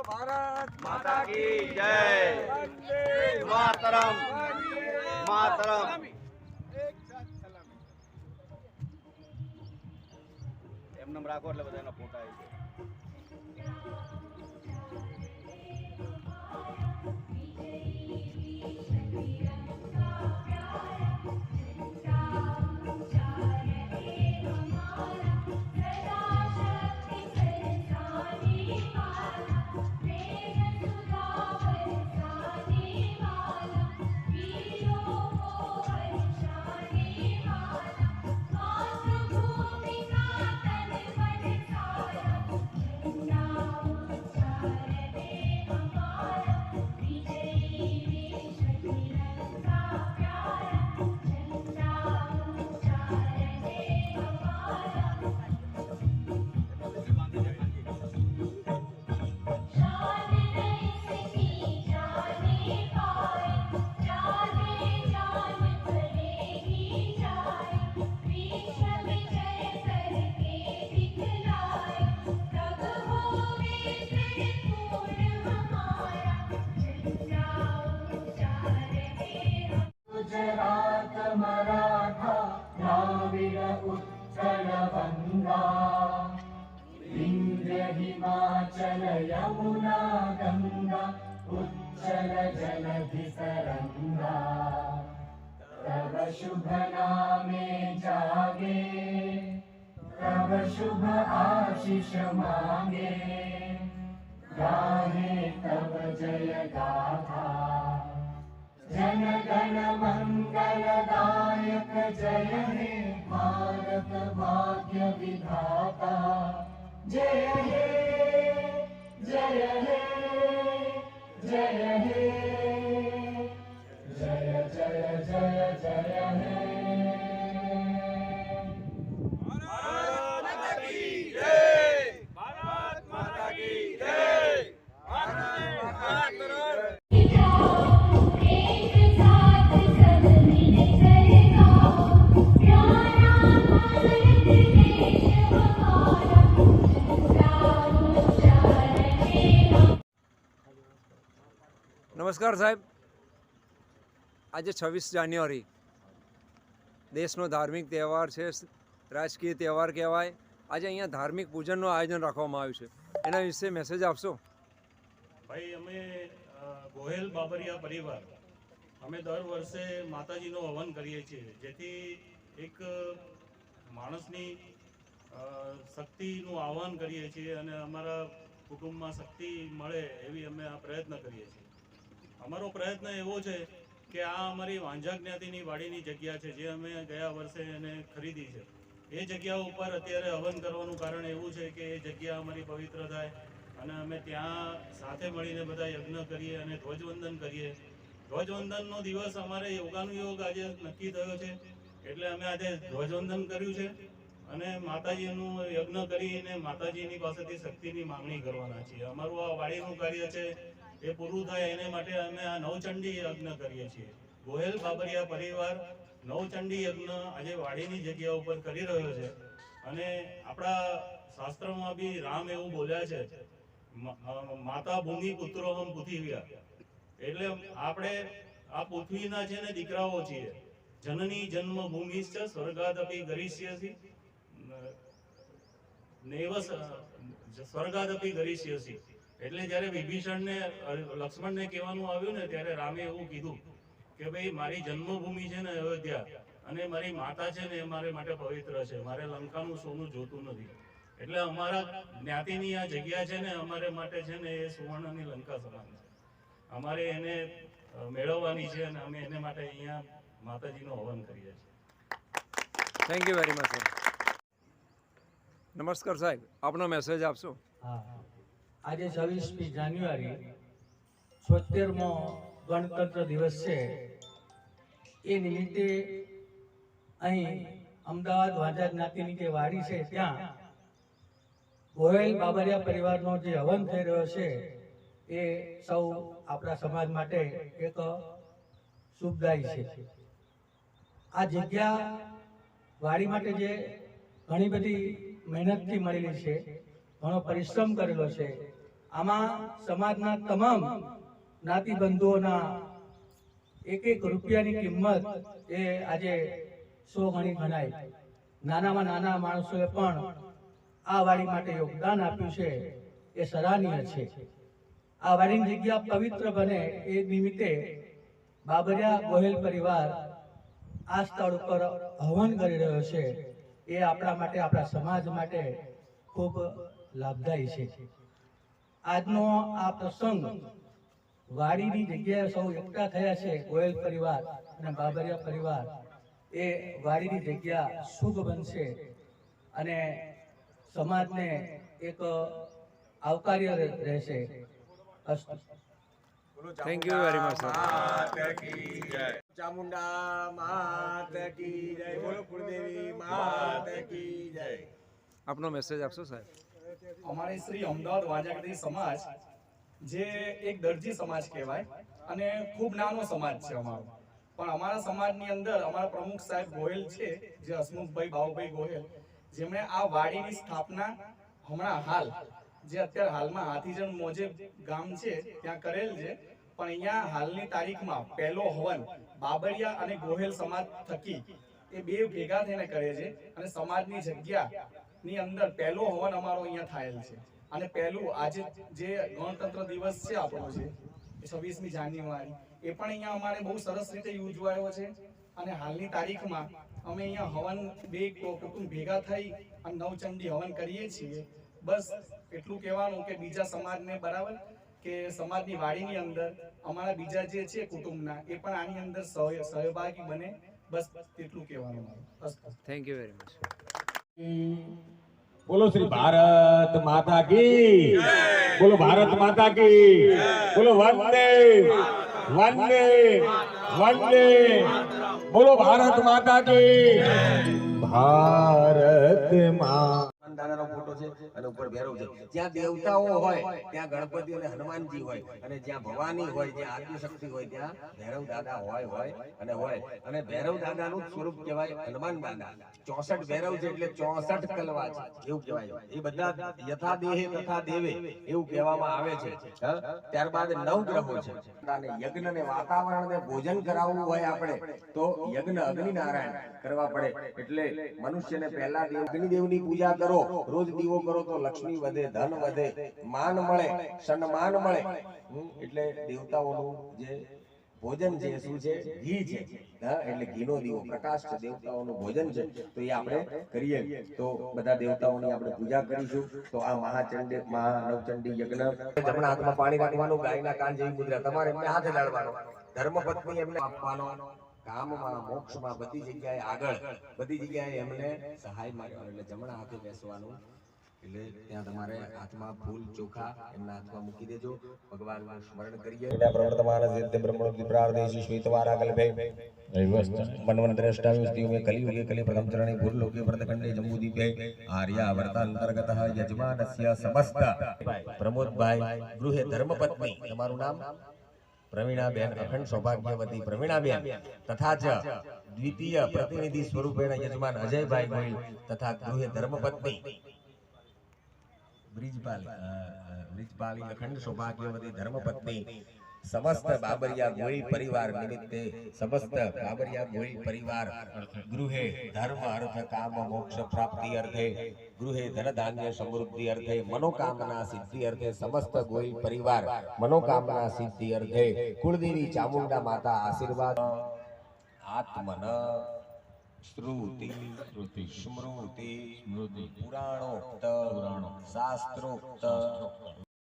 भारत माता की जय। मातरम मातरम। એમને રાખો એટલે બધાના ફોટા આવી જાય. गुजरात मराठा द्राविड उत्कल बंगा विंध्य हिमाचल यमुना गंगा उज्जल जलधि तरंगा तव शुभ नामे जागे तव शुभ आशीष मांगे गाहे तव जय गाथा जन गण मंगलदायक जय हे भारत भाग्य विधाता जय हे जय हे जय हे जय जय जय जय हे भारत माता की जय। भारत माता की जय। भारत मातरम। નમસ્કાર સાહેબ. આજે 26 જાન્યુઆરી દેશનો ધાર્મિક તહેવાર છે, રાજકીય તહેવાર કહેવાય. આજે અહીંયા ધાર્મિક પૂજનનું આયોજન રાખવામાં આવ્યું છે, એના વિશે મેસેજ આપશો? ભાઈ, અમે ગોહેલ બાબરિયા પરિવાર અમે દર વર્ષે માતાજીનો હવન કરીએ છીએ, જેથી એક માણસની શક્તિનું આહ્વાન કરીએ છીએ અને અમારા કુટુંબમાં શક્તિ મળે એવી અમે આ પ્રયત્ન કરીએ છીએ. અમારો પ્રયત્ન એવો છે કે આ અમારી વાંઝા જ્ઞાતિની વાડીની જગ્યા છે, જે અમે ગયા વર્ષે એને ખરીદી છે. એ જગ્યા ઉપર અત્યારે હવન કરવાનું કારણ એવું છે કે એ જગ્યા અમારી પવિત્ર થાય અને અમે ત્યાં સાથે મળીને બધા યજ્ઞ કરીએ અને ધ્વજવંદન કરીએ. ધ્વજવંદનનો દિવસ અમારે યોગાનુયોગ આજે નક્કી થયો છે, એટલે અમે આજે ધ્વજવંદન કર્યું છે અને માતાજીનું યજ્ઞ કરીને માતાજીની પાસેથી શક્તિની માંગણી કરવાના છીએ. અમારું આ વાડીનું કાર્ય છે એ પૂરું થાય એને માટે અમે આ નવચંડી યજ્ઞ કરીએ છીએ. ગોહેલ બાબરિયા પરિવાર નવચંડી યજ્ઞ આજે વાડીની જગ્યા ઉપર કરી રહ્યો છે અને આપણા શાસ્ત્રમાં બી રામ એવું બોલ્યા છે, માતા ભૂમિ પુત્રોહમ પૃથિવ્યા. એટલે આપણે આ પૃથ્વીના છે ને દીકરાઓ છીએ. જનની જન્મ ભૂમિશ્ચ સ્વર્ગાદપી ગરિષ્યસી નૈવ સ્વર્ગાદપી ગરિષ્યસી. એટલે જ્યારે વિભીષણને લક્ષ્મણને કહેવાનું આવ્યું ને ત્યારે રામે એવું કીધું કે ભાઈ, મારી જન્મભૂમિ છે ને અયોધ્યા અને મારી માતા છે ને એ મારે માટે પવિત્ર છે, મારે લંકાનું સોનું જોતું નથી. એટલે અમારા જ્ઞાતિની આ જગ્યા છે ને અમારે માટે છે ને એ સુવર્ણની લંકા સમાન છે. અમારે એને મેળવવાની છે અને અમે એને માટે અહીંયા માતાજીનું હવન કરીએ છીએ. Thank you very much sir. નમસ્કાર સાહેબ, આપનો મેસેજ આપશો? હા, આજે 26મી જાન્યુઆરી 76મો ગણતંત્ર દિવસ છે. એ નિમિત્તે અહીં અમદાવાદ વાંઝા જ્ઞાતિની જે વાડી છે ત્યાં ગોહેલ બાબરિયા પરિવારનો જે હવન થઈ રહ્યો છે એ સૌ આપણા સમાજ માટે એક શુભદાયી છે. આ જગ્યા વાડી માટે જે ઘણી બધી મહેનતથી મળેલી છે, ઘણો પરિશ્રમ કરેલો છે, આમાં સમાજના તમામ જ્ઞાતિબંધુઓના એક રૂપિયાની કિંમત એ આજે 100 ગણી ગણાય. નાનામાં નાના માણસોએ પણ આ વાડી માટે યોગદાન આપ્યું છે, એ સરાહનીય છે. આ વાડીની જગ્યા પવિત્ર બને એ નિમિત્તે બાબરિયા ગોહિલ પરિવાર આ સ્થળ ઉપર હવન કરી રહ્યો છે. એ આપણા માટે, આપણા સમાજ માટે ખૂબ લાભદાયી છે. આજનો આ પ્રસંગ વાડીની જગ્યાએ સૌ એકઠા થયા છે. ગોયલ પરિવાર અને બાબરિયા પરિવાર, એ વાડીની જગ્યા શુભ બનશે અને સમાજને એક આવકાર્ય રહેશે. Thank you very much sir. Chamunda માત કી જય. બોલો કુળદેવી માત કી જય. આપનો મેસેજ આપશો સાહેબ? અમારે શ્રી અમદાવાદ વાંજાગરી સમાજ જે એક દરજી સમાજ કહેવાય અને ખૂબ નાનો સમાજ છે અમારો, પણ અમારા સમાજની અંદર અમારા પ્રમુખ સાહેબ ગોહિલ છે, જે હસમુખભાઈ બાબુભાઈ ગોહિલ, જેમણે આ વાડીની સ્થાપના હમણાં હાલ જે અત્યારે હાલમાં હાથીજણ મોજે ગામ છે ત્યાં કરેલ છે. પણ અહીંયા હાલની તારીખમાં પહેલો હવન બાબરિયા અને ગોહિલ સમાજ થકી એ બે ભેગા થઈને કરે છે અને સમાજની જગ્યાની અંદર પહેલો હવન અમારો અહીંયા થયેલ છે. અને પહેલું આજે જે ગણતંત્ર દિવસ છે આપણો છે 26મી જાન્યુઆરી, એ પણ અહીંયા અમારે બહુ સરસ રીતે ઉજવાયો છે. અને હાલની તારીખમાં અમે અહીંયા હવન બે કુટુંબ ભેગા થઈ અને નવચંડી હવન કરીએ છીએ. બસ એટલું કહેવાનું કે બીજા સમાજને બરાબર કે સમાજની વાડીની અંદર અમારા બીજા જે છે કુટુંબના, એ પણ આની અંદર સહભાગી બને. બસ એટલું કહેવાનું મારું. Thank you very much. बोलो श्री भारत माता की, बोलो भारत माता की, बोलो वंदे वंदे वंदे, बोलो भारत माता की. भारत माँ દાદાનો ફોટો છે અને ઉપર ભૈરવ છે. જ્યાં દેવતાઓ હોય ત્યાં ગણપતિ અને હનુમાનજી હોય, અને જ્યાં ભવાની હોય, જ્યાં આદ્યશક્તિ હોય, ત્યાં ભૈરવ દાદા હોય અને ભૈરવ દાદાનું સ્વરૂપ કહેવાય હનુમાન દાદા. 64 ભૈરવ છે એટલે 64 કલવા છે એવું કહેવાય. એ બધા યથા દેહે તથા દેવે એવું કહેવામાં આવે છે. ત્યારબાદ 9 ગ્રહો છે. અને યજ્ઞ ને વાતાવરણ ને ભોજન કરાવવું હોય આપણે તો યજ્ઞ અગ્નિ નારાયણ કરવા પડે. એટલે મનુષ્યને પહેલા અગ્નિદેવની પૂજા કરો, રોજ દીવો કરો તો લક્ષ્મી વધે, ધન વધે, માન મળે, સન્માન મળે. એટલે દેવતાઓનું જે ભોજન છે શું છે? ઘી છે. એટલે ઘીનો દીવો પ્રકાશ છે, દેવતાઓનું ભોજન છે. તો એ આપણે કરીએ તો બધા દેવતાઓની આપણે પૂજા કરીશું. તો આ મહાનવચંડી યજ્ઞ, જમણા હાથમાં પાણી રાખવાનું, ગાયના કાન જેવી મુદ્રા, તમારે એમને હાથે લાડવાનો, ધર્મપત્ની એમને આપવાનો, કામમાં મોક્ષમાં બધી જગ્યાએ આગળ, બધી જગ્યાએ એમને સહાય માર્યો. એટલે જમણા હાથે બેસવાનું. એટલે ત્યાં તમારે હાથમાં ફૂલ ચોખા એમના હાથમાં મૂકી દેજો. ભગવાનનું સ્મરણ કરીએ. પ્રવર્તમાન સિદ્ધ બ્રહ્મણોક્તિ પ્રાર્થેષુ શ્વેતવારા કલ્પે મન્વંતરેષ્ટાયુસ્તિયો મે કલિયુગે કલિ પ્રથમ ચરણે ભૂર્લોકે વ્રતખંડે જંબુદીપે આર્યાવર્ત અંતર્ગતઃ યજમાનસ્ય સમસ્ત પ્રમોદભાઈ ગૃહે ધર્મપત્ની, તમારું નામ? પ્રવીણાબેન, અખંડ સૌભાગ્યવતી પ્રવીણાબેન, તથા ચ દ્વિતીય પ્રતિનિધિ સ્વરૂપેણ યજમાન અજયભાઈ ગોહિલ, તથા ગૃહે ધર્મપત્ની બ્રિજપાલી અખંડ સૌભાગ્યવતી ધર્મપત્ની સમસ્ત બાબરિયા ગોહિલ પરિવાર નિમિત્તે સમસ્ત બાબરિયા ગોહિલ પરિવાર ગૃહે ધર્મ અર્થ કામ મોક્ષ પ્રાપ્તિ અર્થે, ગૃહે ધન ધાન્ય સમૃદ્ધિ અર્થે, મનોકામના સિદ્ધિ અર્થે સમસ્ત ગોહિલ પરિવાર મનોકામના સિદ્ધિ અર્થે કુળદેવી ચામુંડા માતા આશીર્વાદ. આત્મન શ્રુતિ સ્મૃતિ પુરાણોક્ત શાસ્ત્રોક્ત